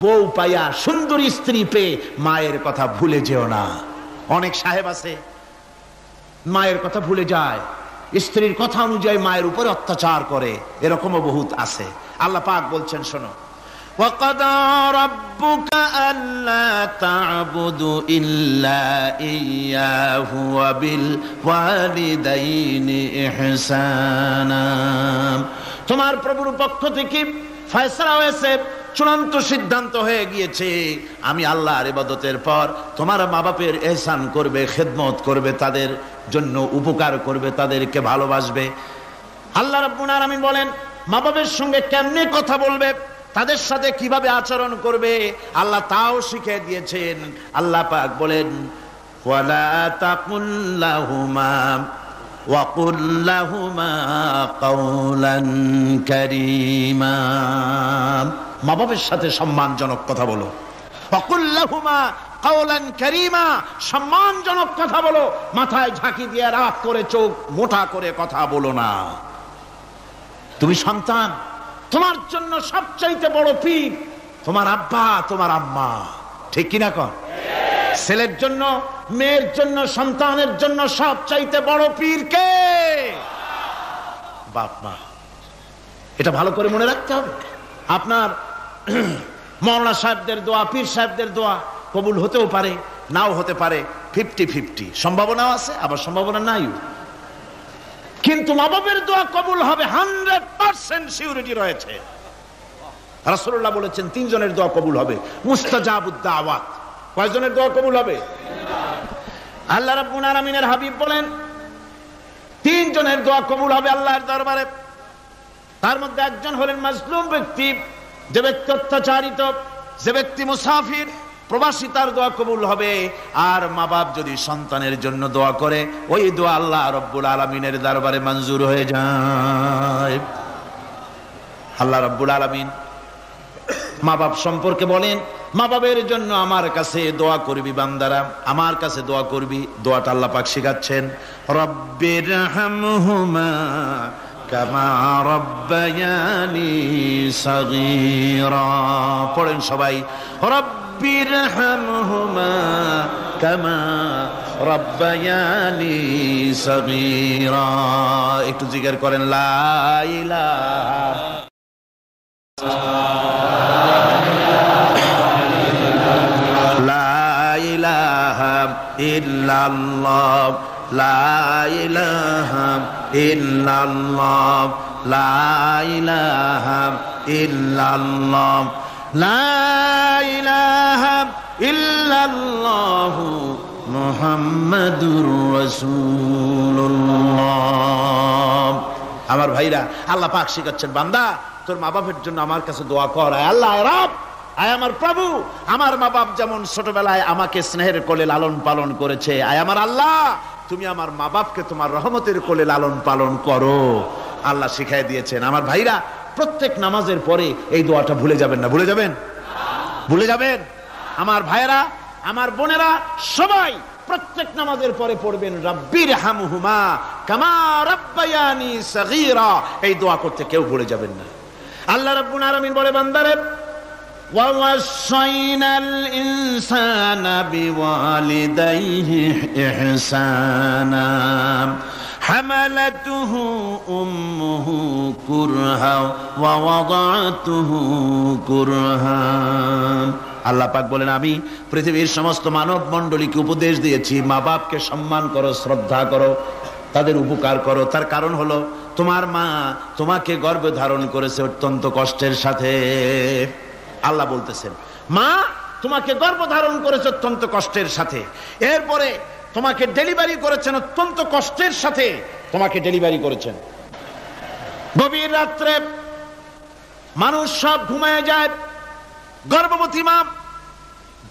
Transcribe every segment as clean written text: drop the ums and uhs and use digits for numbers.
বউ পাইয়া সুন্দর স্ত্রী পেয়ে মায়ের কথা ভুলে যেও না। অনেক সাহেব আছে মায়ের কথা ভুলে যায়, স্ত্রীর কথা অনুযায়ী মায়ের উপরে অত্যাচার করে, এরকমও বহুত আছে। আল্লাহ পাক বলছেন শোনো, وَقَضَى رَبُّكَ أَلَّا تَعْبُدُوا إِلَّا إِيَّاهُ وَبِالْوَالِدَيْنِ إِحْسَانًا। তোমার প্রভুর পক্ষ থেকে ফয়সালা হয়েছে, চূড়ান্ত সিদ্ধান্ত হয়ে গিয়েছে, আমি আল্লাহর ইবাদতের পর তোমার মা বাপের ইহসান করবে, খেদমত করবে, তাদের জন্য উপকার করবে, তাদেরকে ভালোবাসবে। আল্লাহ রাব্বুল আলামিন বলেন মা বাপের সঙ্গে কেমনে কথা বলবে, তাদের সাথে কিভাবে আচরণ করবে, আল্লাহ তাও শিখিয়ে দিয়েছেন। আল্লাহ পাক বলেন ওয়ালা তাকুল লাহুমা ওয়া কুল লাহুমা কাওলান কারীমা। মা বাবার সাথে সম্মানজনক কথা বলো। ওয়া কুল লাহুমা কাওলান কারীমা, সম্মানজনক কথা বলো, মাথায় ঝাঁকি দিয়ে রাগ করে চোখ মোটা করে কথা বলো না। তুমি সন্তান, তোমার জন্য সবচাইতে বড় পীর তোমার আব্বা তোমার আম্মা, ঠিক কিনা কন? ছেলের জন্য, মেয়ের জন্য, সন্তানের জন্য সবচাইতে বড় পীর কে? বাপ মা। এটা ভালো করে মনে রাখতে হবে। আপনার মাওলানা সাহেবদের দোয়া, পীর সাহেবদের দোয়া কবুল হতেও পারে, নাও হতে পারে, 50-50 সম্ভাবনাও আছে, আবার সম্ভাবনা নাই। কিন্তু মা বাবার দোয়া কবুল হবে 100% সিউরিটি রয়েছে। রাসূলুল্লাহ বলেছেন 3 জনের দোয়া কবুল হবে, মুস্তাজাবুদ দাওয়াত। কয়জনের দোয়া কবুল হবে? আল্লাহ রাব্বুল আলামিনের হাবিব বলেন 3 জনের দোয়া কবুল হবে আল্লাহর দরবারে। তার মধ্যে একজন হলেন মাজলুম ব্যক্তি, যে ব্যক্তি অত্যাচারিত, যে ব্যক্তি মুসাফির, প্রবাসী, তার দোয়া কবুল হবে। আর মা বাপ যদি সন্তানের জন্য দোয়া করে, ওই দোয়া আল্লাহ রাব্বুল আলামিনের দরবারে মঞ্জুর হয়ে যায়। আল্লাহ রাব্বুল আলামিন মা বাপ সম্পর্কে বলেন মা বাবের জন্য আমার কাছে দোয়া করবি বান্দারা, আমার কাছে দোয়া করবি। দোয়াটা আল্লাহ পাক শিখাচ্ছেন, রব্বিরহামহুমা কামা রব্বায়ানি সাগীরা। পড়েন সবাই, রব্বিরহামহুমা কামা রব্বায়ানি সাগীরা। একটু জিকির করেন লা ইলাহা ইল্লাল্লাহ, লা ইলাহা ইল্লাল্লাহ, লা ইলাহা ইল্লাল্লাহ, লা ইলাহা ইল্লাল্লাহ মুহাম্মাদুর রাসূলুল্লাহ। আমার ভাইরা, আল্লাহ পাক শিখাচ্ছেন বান্দা তোর মা বাপের জন্য আমার কাছে দোয়া কর। আল্লাহ রব, আয় আমার প্রভু, আমার মা বাপ যেমন ছোটবেলায় আমাকে স্নেহের কোলে লালন পালন করেছে, আয় আমার আল্লাহ তুমি আমার মা বাপকে তোমার রহমতের কোলে লালন পালন করো। আল্লাহ শিখাই দিয়েছেন। আমার ভাইরা, প্রত্যেক নামাজের পরে এই দোয়াটা ভুলে যাবেন না। ভুলে যাবেন? ভুলে যাবেন? আমার ভাইরা, আমার বোনেরা, সবাই প্রত্যেক নামাজের পরে পড়বেন রব্বিরহামহুমা কামা রব্বায়ানি সাগীরা। এই দোয়া করতে কেউ ভুলে যাবেন না। আল্লাহ রাব্বুল আলামিন বলে বান্দারে, وَوَصَّيْنَا الْإِنسَانَ بِوَالِدَيْهِ إِحْسَانًا حَمَلَتْهُ أُمُّهُ كُرْهًا وَوَضَعَتْهُ كُرْهًا। আল্লাহ পাক বলেন আমি পৃথিবীর সমস্ত মানব মণ্ডলীকে উপদেশ দিয়েছি মা বাপকে সম্মান করো, শ্রদ্ধা করো, তাদের উপকার করো। তার কারণ হলো তোমার মা তোমাকে গর্ভে ধারণ করেছে অত্যন্ত কষ্টের সাথে। আল্লাহ বলতেছেন মা তোমাকে গর্ভধারণ করেছে অত্যন্ত কষ্টের সাথে, এরপরে তোমাকে ডেলিভারি করেছেন অত্যন্ত কষ্টের সাথে, তোমাকে ডেলিভারি করেছেন। গভীর রাত্রে মানুষ সব ঘুমায় যায়, গর্ভবতী মা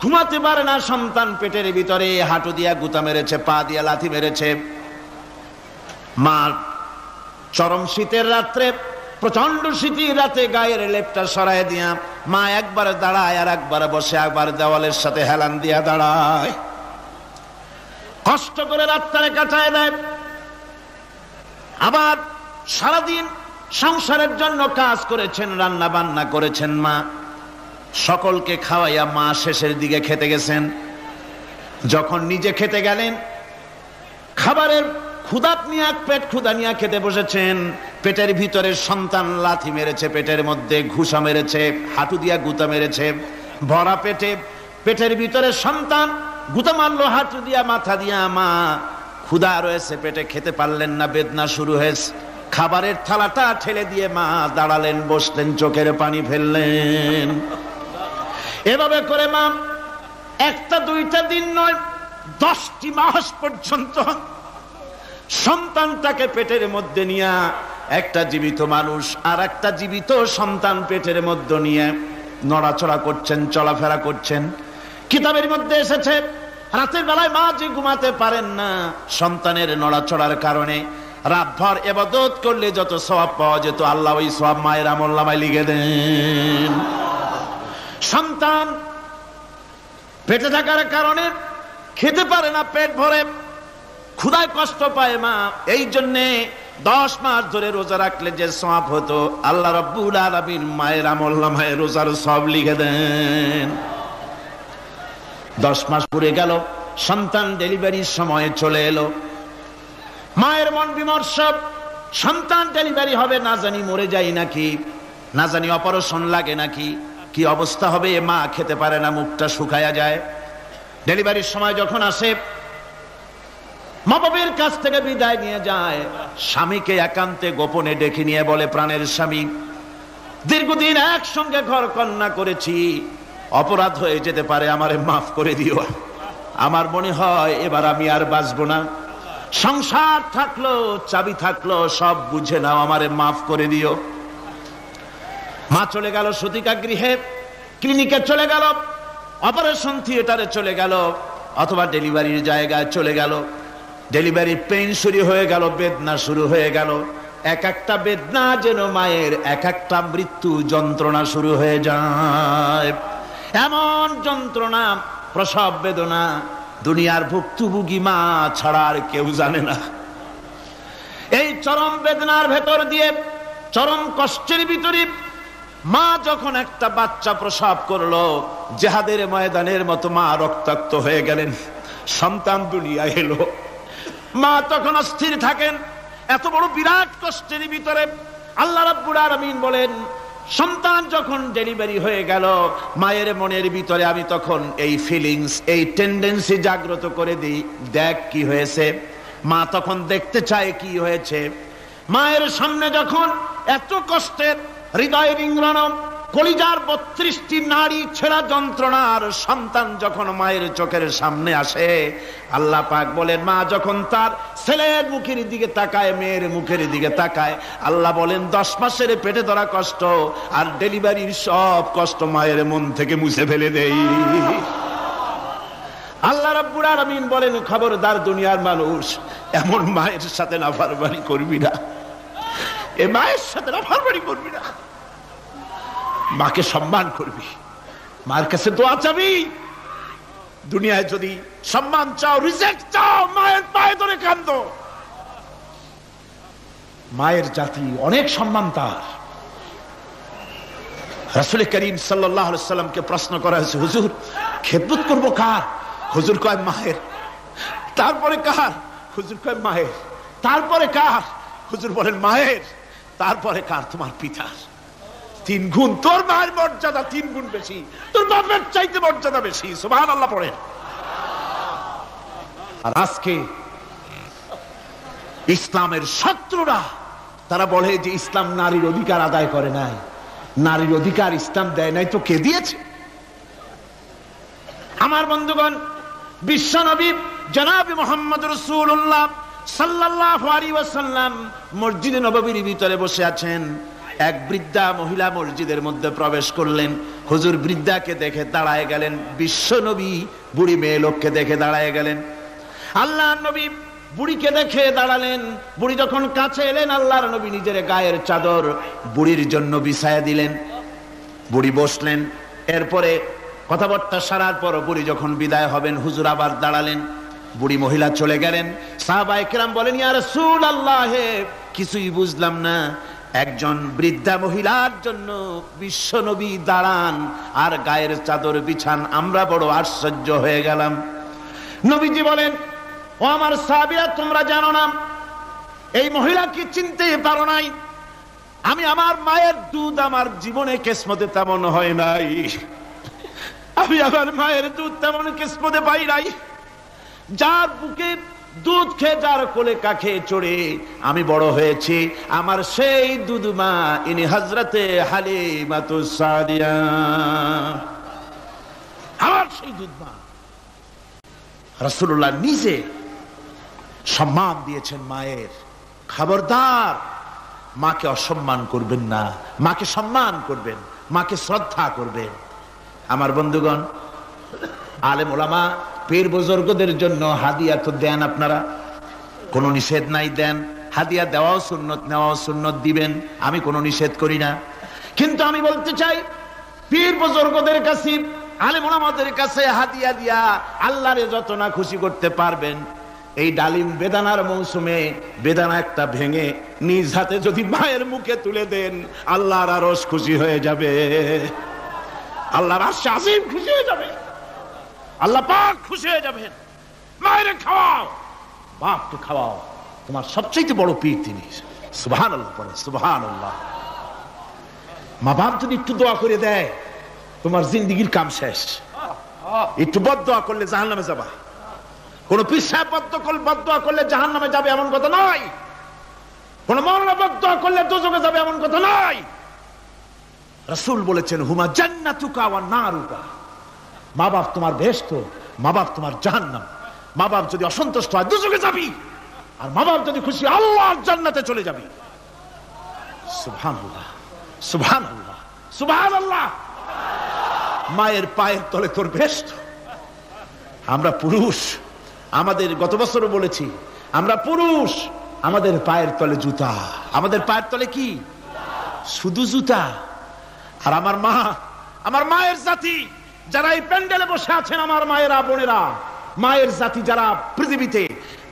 ঘুমাতে পারে না, সন্তান পেটের ভিতরে, হাঁটু দিয়া গুতা মেরেছে, পা দিয়া লাথি মেরেছে। মা চরম শীতের রাত্রে, প্রচন্ড শীতের রাতে গায়ের লেপটা সরায় দিয়া মা একবার দাঁড়ায় আর একবার বসে, একবার দেওয়ালের সাথে হেলান দিয়া দাঁড়ায়, কষ্ট করে রাতটারে কাটায় দেয়। আবার সারাদিন সংসারের জন্য কাজ করেছেন, রান্না বান্না করেছেন মা, সকলকে খাওয়াইয়া মা শেষের দিকে খেতে গেছেন। যখন নিজে খেতে গেলেন, খাবারের ক্ষুধাত নিয়ে পেট ক্ষুধা নিয়ে খেতে বসেছেন, পেটের ভিতরে সন্তান লাথি মেরেছে, পেটের মধ্যে ঘুষা মেরেছে, হাঁটু দিয়া গুতা মেরেছে, ভরা পেটে পেটের ভিতরে সন্তান গুতা মারলো হাঁটু দিয়া, মাথা দিয়া। মা ক্ষুধা রয়েছে পেটে, খেতে পারলেন না, বেদনা শুরু হয়েছে। খাবারের থালাটা ঠেলে দিয়ে মা দাঁড়ালেন, বসলেন, চোখের পানি ফেললেন। এভাবে করে মা একটা দুইটা দিন নয়, 10টি মাস পর্যন্ত সন্তানটাকে পেটের মধ্যে নিয়ে, একটা জীবিত মানুষ আর একটা জীবিত সন্তান পেটের মধ্যে নিয়ে নড়াচড়া করছেন, চলাফেরা করছেন। কিতাবের মধ্যে এসেছে রাতের বেলায় মা যে ঘুমাতে পারেন না, সন্তানের নড়াচড়ার কারণে রাতভর ইবাদত করলে যত সওয়াব পাওয়া যেত, আল্লাহ ওই সওয়াব মায়ের আমলনামায় লিখে দেন। সন্তান পেটে থাকার কারণে খেতে পারে না, পেট ভরে ক্ষুধায় কষ্ট পায় মা। এই জন্যে 10 মাস ধরে রোজা রাখলে যে সওয়াব হতো, আল্লাহ রাব্বুল আলামিন মায়ের আমলনামায় রোজার সওয়াব লিখে দেন। 10 মাস পুরে গেল, সন্তান ডেলিভারির সময় চলে এলো। মায়ের মন বিমর্ষ, সন্তান ডেলিভারি হবে, না জানি মরে যায় নাকি, না জানি অপারেশন লাগে নাকি, কি অবস্থা হবে। মা খেতে পারে না, মুখটা শুকায়া যায়। ডেলিভারির সময় যখন আসে, মা বাবার কাছ থেকে বিদায় নিয়ে যায়, স্বামীকে একান্তে গোপনে ডেকে নিয়ে বলে, প্রাণের স্বামী, দীর্ঘদিন একসঙ্গে ঘর কন্যা করেছি, অপরাধ হয়ে যেতে পারে, আমারে মাফ করে দিও। আমার মনে হয় এবার আমি আর বাঁচবো না। সংসার থাকলো, চাবি থাকলো, সব বুঝে নাও, আমারে মাফ করে দিও। মা চলে গেল সতিকা গৃহে, ক্লিনিকে চলে গেল, অপারেশন থিয়েটারে চলে গেল, অথবা ডেলিভারির জায়গায় চলে গেল। ডেলিভারি পেইন শুরু হয়ে গেল, বেদনা শুরু হয়ে গেল। এক একটা বেদনা যেন মায়ের এক একটা মৃত্যু যন্ত্রণা শুরু হয়ে যায়। এমন যন্ত্রণা, প্রসব বেদনা দুনিয়ার ভুক্তভোগী মা ছাড়া আর কেউ জানে না। এই চরম বেদনার ভেতর দিয়ে, চরম কষ্টের ভিতরে মা যখন একটা বাচ্চা প্রসব করলো, জিহাদের ময়দানের মতো মা রক্তাক্ত হয়ে গেলেন, সন্তান দুনিয়ায় এলো। মা তখন অস্থির থাকেন। এত বড় বিরাট কষ্টের ভিতরে আল্লাহ রাব্বুল আলামিন বলেন, সন্তান যখন ডেলিভারি হয়ে গেল, মায়ের মনের ভিতরে আমি তখন এই ফিলিংস, এই টেন্ডেন্সি জাগ্রত করে দিই, দেখ কি হয়েছে। মা তখন দেখতে চায় কি হয়েছে। মায়ের সামনে যখন এত কষ্টের, হৃদয় রিংড়ানো, কলিজার 32টি নাড়ি ছেঁড়া যন্ত্রণার সন্তান যখন মায়ের চোখের সামনে আসে, আল্লাহ পাক বলেন, মা যখন তার ছেলের মুখের দিকে তাকায়, মেয়ের মুখের দিকে তাকায়, আল্লাহ বলেন 10 মাসের পেটে ধরা কষ্ট আর ডেলিভারির সব কষ্ট মায়ের মন থেকে মুছে ফেলে দেই। আল্লাহ রাব্বুল আলামিন বলেন, খবরদার দুনিয়ার মানুষ, এমন মায়ের সাথে নাফরমানি করবি না, এ মায়ের সাথে নাফরমানি করবি না, মাকে সম্মান করবি, মার কাছে দোয়া চাবি। দুনিয়ায় যদি সম্মান চাও, রিজেক্ট চাও, মায়ের পায়ে ধরে কাঁদো। মায়ের জাতি অনেক সম্মান তার। রাসূল করিম সাল্লাল্লাহু আলাইহি সাল্লামকে প্রশ্ন করা হয়েছে, হুজুর খেদমত করবো কার? হুজুর কয় মায়ের। তারপরে কার? হুজুর কয় মায়ের। তারপরে কার? হুজুর বলেন মায়ের। তারপরে কার? তোমার পিতার। 3 গুণ। তোর মায়ের মর্যাদা 3 গুণ বেশি, তোর বাপের চাইতে মর্যাদা বেশি। সুবহানাল্লাহ পড়ে। আর আজকে ইসলামের শত্রুরা তারা বলে যে ইসলাম নারীর অধিকার আদায় করে নাই। নারীর অধিকার ইসলাম দেয় নাই তো কে দিয়েছে? আমার বন্ধুগণ, বিশ্বনবী জনাব মুহাম্মদ রাসূলুল্লাহ সাল্লাল্লাহু আলাইহি ওয়াসাল্লাম মসজিদে নববীর ভিতরে বসে আছেন। এক বৃদ্ধা মহিলা মসজিদের মধ্যে প্রবেশ করলেন। হুজুর বৃদ্ধাকে দেখে দাঁড়ায় গেলেন, বিশ্বনবী বুড়ি মেয়ে লোককে দেখে দাঁড়ায় গেলেন। আল্লাহর নবী বুড়িকে দেখে দাঁড়ালেন। বুড়ি যখন কাছে এলেন, আল্লাহর নবী নিজের গায়ের চাদর বুড়ির জন্য বিছায়া দিলেন। বুড়ি বসলেন। এরপরে কথাবার্তা সারার পর বুড়ি যখন বিদায় হবেন, হুজুর আবার দাঁড়ালেন। বুড়ি মহিলা চলে গেলেন। সাহাবায়ে কেরাম বলেন, ইয়া রাসূলুল্লাহ, কিছুই বুঝলাম না, একজন বৃদ্ধা মহিলার জন্য বিশ্বনবী দাঁড়ান আর গায়ের চাদর বিছান। আমরা বড় আশ্চর্য হয়ে গেলাম। নবীজি বলেন, ও আমার সাহাবীরা, তোমরা জানো না এই মহিলাকে চিনতে পারো নাই? আমি আমার মায়ের দুধ আমার জীবনে কিসমতে তেমন হয় নাই, আমি আমার মায়ের দুধ তেমন কিসমতে পাই নাই। যার বুকে দুধ খেয়ে, যার কোলে কাখে চড়ে আমি বড় হয়েছি, আমার সেই দুধ মা ইনি হযরতে হালিমাতুস সাদিয়া, আমার সেই দুধ মা। রাসূলুল্লাহ নিজে সম্মান দিয়েছেন মায়ের। খবরদার, মাকে অসম্মান করবেন না, মাকে সম্মান করবেন, মাকে শ্রদ্ধা করবেন। আমার বন্ধুগণ, আলেম ওলামা পীর বুজুর্গদের জন্য হাদিয়া তো দেন আপনারা, কোনো নিষেধ নাই, দেন। হাদিয়া দেওয়াও সুন্নত, নেওয়াও সুন্নত, দিবেন, আমি কোনো নিষেধ করি না। কিন্তু আমি বলতে চাই, পীর বুজুর্গদের কাছে, আলেম ওলামাদের কাছে হাদিয়া দিয়া আল্লাহরে যত না খুশি করতে পারবেন, এই ডালিম বেদানার মৌসুমে বেদানা একটা ভেঙে নিজ হাতে যদি মায়ের মুখে তুলে দেন, আল্লাহর আরশ খুশি হয়ে যাবে, আল্লাহর আরশ আজিম খুশি হয়ে যাবে, আল্লাহ পাক খুশি হয়ে যাবেন। মায়ের খাওয়াও, বাপকে খাওয়াও, তোমার সবচেয়ে বড় পীর তিনি। সুবহানাল্লাহ পড়ে, সুবহানাল্লাহ। মা বাপ যদি একটু দোয়া করে দেয়, তোমার জিন্দেগীর কাম শেষ। একটু বদদোয়া করলে জাহান্নামে যাবা। কোন পীর সাহেব বদদোয়া করলে জাহান্নামে যাবে এমন কথা নয়, কোন মাওলানা বদদোয়া করলে দোজখে যাবে এমন কথা নয়। রাসূল বলেছেন, হুমা জান্নাতুকা ওয়া নারুকা। মা বাপ তোমার বেহেশত, মা বাপ তোমার জাহান্নাম। মা বাপ যদি অসন্তুষ্ট হয়, দোজখে যাবি, আর মা বাপ যদি খুশি, আল্লাহর জান্নাতে চলে যাবি। সুবহানাল্লাহ, সুবহানাল্লাহ, সুবহানাল্লাহ। মায়ের পায়ের তলে তোর বেহেশত। আমরা পুরুষ, আমাদের গত বছরও বলেছি, আমরা পুরুষ, আমাদের পায়ের তলে জুতা। আমাদের পায়ের তলে কি? শুধু জুতা। আর আমার মা, আমার মায়ের জাতি যারা এই প্যান্ডেলে বসে আছেন, আমার মায়েরা, বোনেরা, মায়ের জাতি যারা পৃথিবীতে,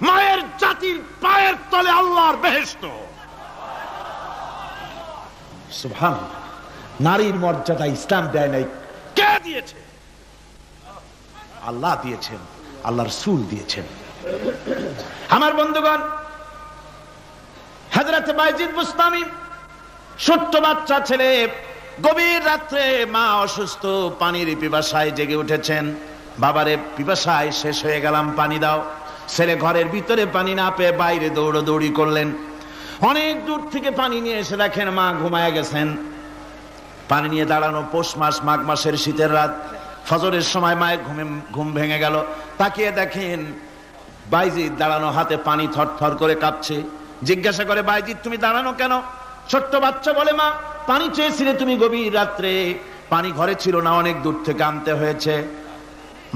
মায়ের জাতির পায়ের তলে আল্লাহর বেহেশত। সুবহানাল্লাহ। নারীর মর্যাদা ইসলাম দেয় নাই, কে দিয়েছে? আল্লাহ দিয়েছেন, আল্লাহর রাসূল দিয়েছেন। আমার বন্ধুগণ, হযরত বাইজিদ বুস্তামি, ছোট্ট বাচ্চা ছেলে, গভীর রাত্রে মা অসুস্থ, পানির পিপাসায় জেগে উঠেছেন। বাবারে, পিপাসায় শেষ হয়ে গেলাম, পানি দাও। ছেলে ঘরের ভিতরে পানি না পেয়ে বাইরে দৌড়াদৌড়ি করলেন। অনেক দূর থেকে পানি নিয়ে এসে দেখেন মা ঘুমায় গেছেন। পানি নিয়ে দাঁড়ানো, পৌষ মাস, মাঘ মাসের শীতের রাত, ফজরের সময় মায়ের ঘুম ভেঙে গেল। তাকিয়ে দেখেন বাইজিদ দাঁড়ানো, হাতে পানি থরথর করে কাঁপছে। জিজ্ঞাসা করে, বাইজিদ তুমি দাঁড়ানো কেন? ছোট্ট বাচ্চা বলে, মা পানি চেয়েছিলে তুমি গভীর রাত্রে, পানি ঘরে ছিল না, অনেক দূর থেকে আনতে হয়েছে।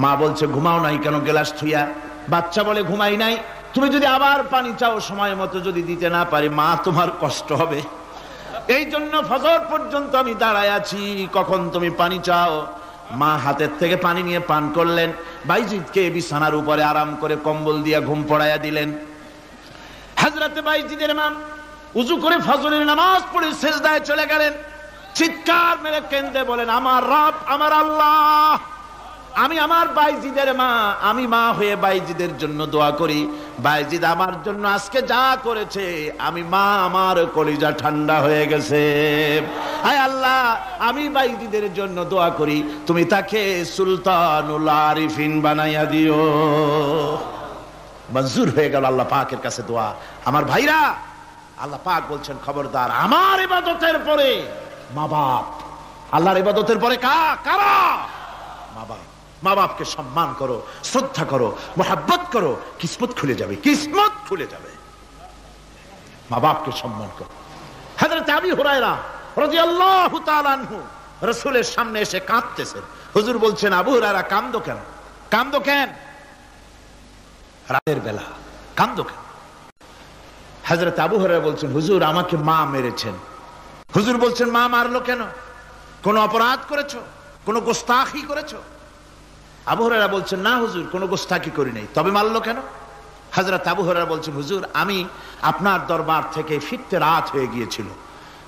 মা বলছে, ঘুমাও নাই কেন গ্লাস থুইয়া? বাচ্চা বলে, ঘুমাই নাই। তুমি যদি আবার পানি চাও, সময় মতো যদি দিতে না পারি, মা তোমার কষ্ট হবে, এই জন্য ফজর পর্যন্ত আমি দাঁড়ায় আছি, কখন তুমি পানি চাও। মা হাতের থেকে পানি নিয়ে পান করলেন। বাইজিদকে বিছানার উপরে আরাম করে কম্বল দিয়ে ঘুম পড়াইয়া দিলেন। হযরতে বাইজিদের মা উযু করে ফজরের নামাজ পড়ে সিজদায় চলে গেলেন। চিৎকার মেরে কেঁদে বলেন, আমার রব, আমার আল্লাহ, আমি আমার বাইজিদের মা, আমি মা হয়ে বাইজিদের জন্য দোয়া করি। বাইজিদ আমার জন্য আজকে যা করেছে, আমি মা, আমার কলিজা ঠান্ডা হয়ে গেছে। আয় আল্লাহ, আমি বাইজিদের জন্য দোয়া করি, তুমি তাকে সুলতানুল আরিফিন বানাইয়া দিও। মঞ্জুর হয়ে গেল আল্লাহ পাকের কাছে দোয়া। আমার ভাইরা, আল্লাহ পাক বলছেন, খবরদার, আমার ইবাদতের পরে মা বাপ। আল্লাহর ইবাদতের পরে কারা? মা বাপ। মা বাপকে সম্মান করো, শ্রদ্ধা করো, মোহাব্বত করো, কিসমত খুলে যাবে, কিসমত খুলে যাবে। মা বাপকে সম্মান করো। হযরত আবু হুরায়রা রাদিয়াল্লাহু তাআলা আনহু রাসূলের সামনে এসে কাঁদতেছেন। হুজুর বলছেন, আবু হুরায়রা কাঁদো কেন? কাঁদো কেন? রাতের বেলা কাঁদো কেন? হযরত আবু হুরায়রা বলছেন, হুজুর আমাকে মা মেরেছেন। হুজুর বলছেন, মা মারলো কেন? কোন অপরাধ করেছো? কোন গোস্তাখি করেছো? আবু হুরায়রা বলছেন, না হুজুর, কোন গোস্তাখি করি নাই, তবে মারলো কেন? হযরত আবু হুরায়রা বলছেন, হুজুর আমি আপনার দরবার থেকে ফিরতে রাত হয়ে গিয়েছিল,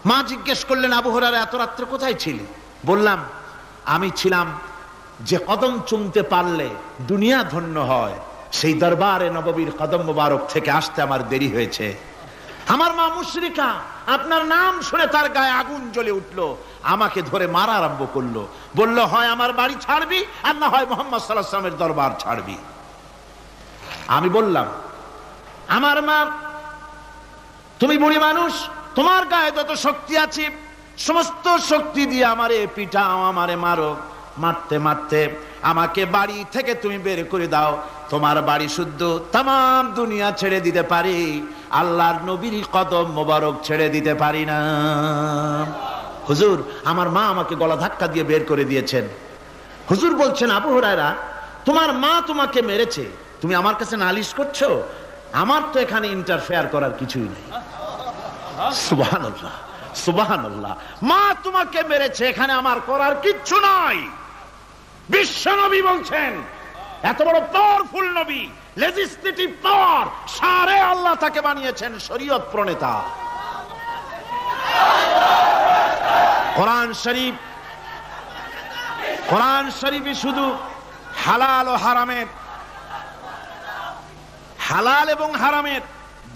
মা জিজ্ঞেস করলেন, আবু হুরায়রা এত রাত্রে কোথায় ছিলে? বললাম, আমি ছিলাম যে কদম চুমতে পারলে দুনিয়া ধন্য হয়, সেই দরবারে নববীর কদম মোবারক থেকে আসতে আমার দেরি হয়েছে। আমার মা মুশরিকা, আপনার নাম শুনে তার গায়ে আগুন জ্বলে উঠলো, আমাকে ধরে মারা আরম্ভ করলো। বলল, হয় আমার বাড়ি ছাড়বি আর না হয় মুহাম্মদ সাল্লাল্লাহু আলাইহি ওয়াসাল্লামের দরবার ছাড়বি। আমি বললাম, আমার মা, তুমি বুড়ি মানুষ, তোমার গায়ে যত শক্তি আছে সমস্ত শক্তি দিয়ে আমারে পিটাও, আমারে মারো। মারতে মারতে আমাকে বাড়ি থেকে তুমি বের করে দাও। তোমার বাড়ি শুদ্ধ তাম দুনিয়া ছেড়ে দিতে পারি, আল্লাহর নবীর কদম মোবারক ছেড়ে দিতে পারি না। হুজুর, আমার মা আমাকে গলা ধাক্কা দিয়ে বের করে দিয়েছেন। হুজুর বলছেন, আবু হুরায়রা, তোমার মা তোমাকে মেরেছে, তুমি আমার কাছে নালিশ করছো? আমার তো এখানে ইন্টারফেয়ার করার কিছুই নেই। সুবহানাল্লাহ, সুবহানাল্লাহ। মা তোমাকে মেরেছে, এখানে আমার করার কিচ্ছু নাই। বিশ্ব নবী বলছেন, এত বড় পাওয়ারফুল নবী, লেজিসলেটিভ পাওয়ার, সারে আল্লাহ তাকে বানিয়েছেন শরীয়ত প্রণেতা। কোরআন শরীফে শুধু হালাল ও হারামের, হালাল এবং হারামের,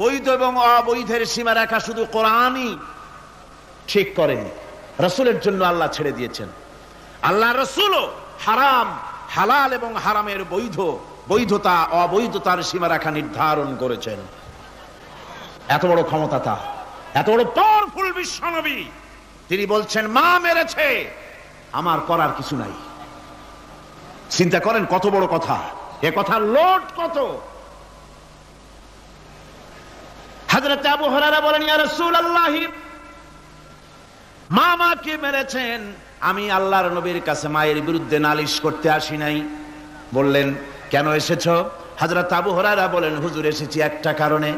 বৈধ এবং অবৈধের সীমারেখা শুধু কোরআনই ঠিক করেনি, রাসূলের জন্য আল্লাহ ছেড়ে দিয়েছেন। আল্লাহ রাসূলও হারাম, হালাল এবং হারামের বৈধতা অবৈধতার সীমারেখা নির্ধারণ করেছেন। এত বড় ক্ষমতা তার, এত বড় পাওয়ারফুল বিশ্বনবী, তিনি বলছেন মা মেরেছে, আমার করার কিছু নাই। চিন্তা করেন কত বড় কথা, এ কথার লোড কত। হযরত আবু হুরায়রা বলেন, ইয়া রাসূলুল্লাহ, মা মাকে মেরেছেন, আমি আল্লাহর নবীর কাছে মায়ের বিরুদ্ধে নালিশ করতে আসি নাই। বললেন, কেন এসেছো? হযরত আবু হুরায়রা বলেন, হুজুর, এসেছি একটা কারণে।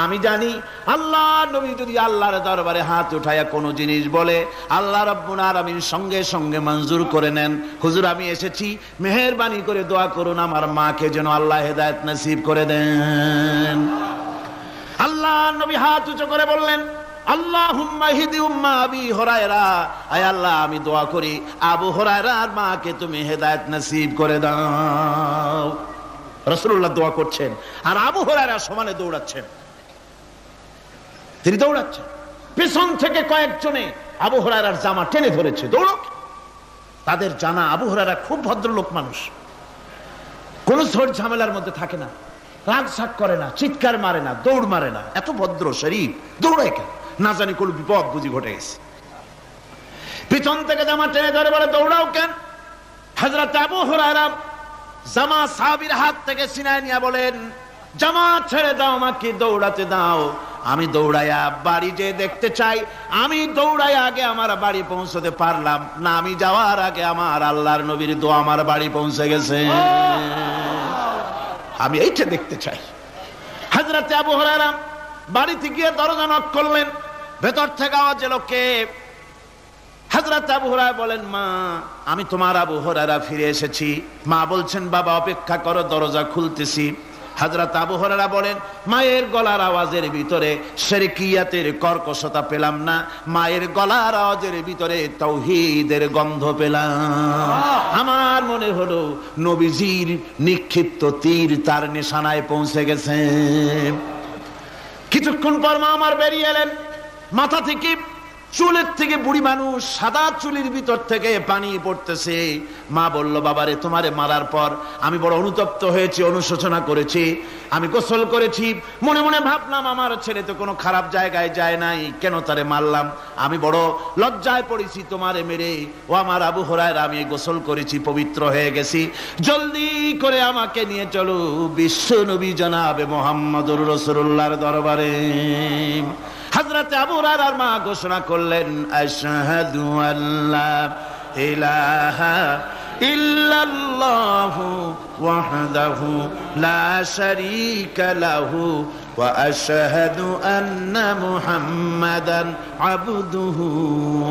আমি জানি আল্লাহর নবী যদি আল্লাহর দরবারে হাত উঠায়া কোনো জিনিস বলে, আল্লাহ রাব্বুল আলামিন সঙ্গে সঙ্গে মঞ্জুর করে নেন। হুজুর, আমি এসেছি, মেহেরবানি করে দোয়া করুন আমার মাকে যেন আল্লাহ হেদায়েত নসিব করে দেন। আল্লাহর নবী হাত উঁচু করে বললেন, আল্লাহুম্মা হিদি উম্মা আবি হুরায়রা, আয় আল্লাহ, আমি দোয়া করি আবু হুরায়রার মাকে তুমি হেদায়েত নসিব করে দাও। রাসূলুল্লাহ দোয়া করছেন আর আবু হুরায়রা সমানে দৌড়াচ্ছেন। তিনি দৌড়াচ্ছেন, পেছন থেকে কয়েকজনে আবু হুরায়রার জামা টেনে ধরেছে, দৌড়ো। তাদের জানা আবু হুরায়রা খুব ভদ্রলোক মানুষ, কোন ঝড় ঝামেলার মধ্যে থাকে না, রাগ সাগ করে না, চিৎকার মারে না, দৌড় মারে না, এত ভদ্র শরীফ, দৌড়ায় কেন? না জানি কোন বিপদ বুঝি ঘটে গেছে। পিছন থেকে জামা টেনে ধরে বলে, দৌড়াও কেন? হযরত আবু হুরায়রা জামা সাহাবীর হাত থেকে ছিনায় নিয়ে বলেন, জামা ছেড়ে দাও, আমাকে দৌড়াতে দাও। আমি দৌড়াইয়া বাড়ি যে দেখতে চাই, আমি দৌড়াইয়া আগে আমার বাড়ি পৌঁছতে পারলাম না, আমি যাওয়ার আগে আমার আল্লাহর নবীর দোয়া আমার বাড়ি পৌঁছে গেছে, আমি এইটা দেখতে চাই। হযরত আবু হুরায়রা বাড়িতে গিয়ে দরজা নক করলেন, ভেতর থেকে আওয়াজ এলো, কে? হযরত আবু হুরায়রা বলেন, মা, আমি তোমার আবু হুরায়রা ফিরে এসেছি। মা বলছেন, বাবা অপেক্ষা করো, দরজা খুলতেছি। হযরত আবু হুরায়রা বলেন, মায়ের গলার আওয়াজের ভিতরে শিরকিয়াতের কর্কশতা পেলাম না, মায়ের গলার আওয়াজের ভিতরে তাওহীদের গন্ধ পেলাম। আমার মনে হলো নবীজির নিক্ষিপ্ত তীর তার নিশানায় পৌঁছে গেছে। কিছুক্ষণ পর মা আমার বেরিয়ে এলেন, মাথা থেকে চুলের থেকে, বুড়ি মানুষ, সাদা চুলের ভিতর থেকে পানি পড়তেছে। মা বলল, বাবারে, তোমারে মারার পর আমি বড় অনুতপ্ত হয়েছি, অনুশোচনা করেছি, আমি গোসল করেছি, মনে মনে ভাবলাম আমার ছেলে তো কোনো খারাপ জায়গায় যায় নাই, কেন তারে মারলাম? আমি বড় লজ্জায় পড়েছি তোমারে মেরে। ও আমার আবু হুরায়রা, আমি গোসল করেছি, পবিত্র হয়ে গেছি, জলদি করে আমাকে নিয়ে চলো বিশ্ব নবী জনাবে মুহাম্মদুর রাসূলুল্লাহর দরবারে। হযরত আবু হুরায়রার মা ঘোষণা করলেন, আশহাদু আল্লা ইলাহা ইল্লাল্লাহু ওয়াহদাহু লা শারীকা লাহু ওয়া আশহাদু আন্না মুহাম্মাদান আবদুহু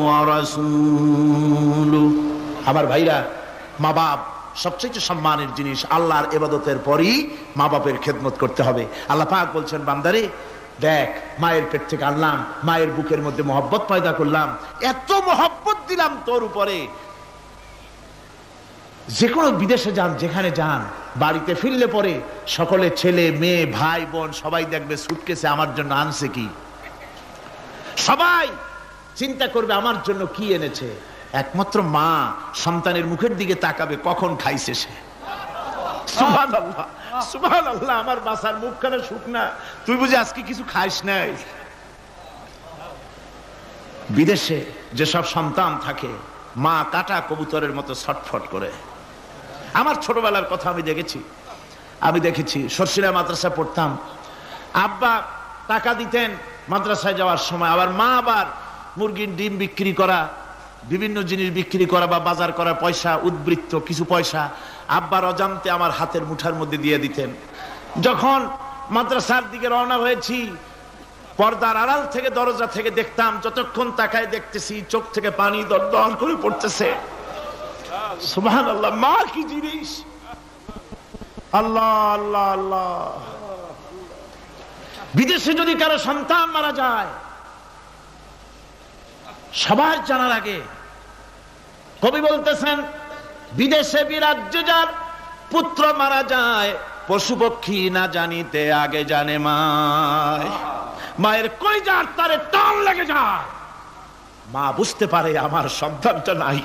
ওয়া রাসূলুহু। আমার ভাইরা, মা বাপ সবচেয়ে সম্মানের জিনিস। আল্লাহর ইবাদতের পরই মা বাপের খেদমত করতে হবে। আল্লাহ পাক বলছেন, বান্দারে, দেখ মায়ের পেট থেকে আনলাম, মায়ের বুকের মধ্যে মহব্বত পয়দা করলাম, এত মহব্বত দিলাম তোর উপরে। যে কোনো বিদেশে যান, যেখানে যান, বাড়িতে ফিরলে পরে সকলে ছেলে মেয়ে ভাই বোন সবাই দেখবে সুটকেসে আমার জন্য আনছে কি, সবাই চিন্তা করবে আমার জন্য কি এনেছে। একমাত্র মা সন্তানের মুখের দিকে তাকাবে কখন খাইছে সে। সুবহানাল্লাহ, সুবহানাল্লাহ, আমার বাসার মুখখানা শুকনা, তুই বুঝি আজকে কিছু খাইস নাই। বিদেশে যেসব সন্তান থাকে মা কাটা কবুতরের মতো ছটফট করে। আমার ছোটবেলার কথা আমি দেখেছি সরসিরা মাদ্রাসা পড়তাম, আব্বা টাকা দিতেন মাদ্রাসায় যাওয়ার সময়, আবার মা আবার মুরগির ডিম বিক্রি করা, বিভিন্ন জিনিস বিক্রি করা বা বাজার করা পয়সা, উদ্বৃত্ত কিছু পয়সা আব্বার অজান্তে আমার হাতের মুঠার মধ্যে দিয়ে দিতেন। যখন মাদ্রাসার দিকে রওনা হয়েছি, পর্দার আড়াল থেকে দরজা থেকে দেখতাম, যতক্ষণ তাকায় দেখতেছি চোখ থেকে পানি দরদর করে পড়তেছে। সুবহানাল্লাহ, মা কি জিনিস! আল্লাহ আল্লাহ আল্লাহ। বিদেশে যদি কারো সন্তান মারা যায়, সবার জানার আগে কবি বলতেছেন, বিদেশে বিরাজ্য যার পুত্র মারা যায়, পশু পক্ষী না জানিতে আগে জানে মায়। মায়ের কলিজার তারে টান লেগে যায়, মা বুঝতে পারে আমার সন্তানটা নাই।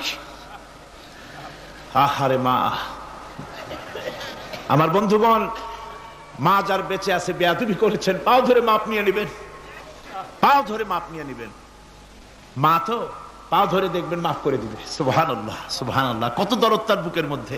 আহারে মা! আমার বন্ধুগণ, মা যার বেঁচে আছে বেয়াদবি করেছেন, পাও ধরে মাপ নিয়ে নেবেন, পাও ধরে মাপ নিয়ে নেবেন। মা তো পাও ধরে দেখবেন মাফ করে দিবে। সুবহানাল্লাহ, সুবহানাল্লাহ, কত দরদ তার বুকের মধ্যে।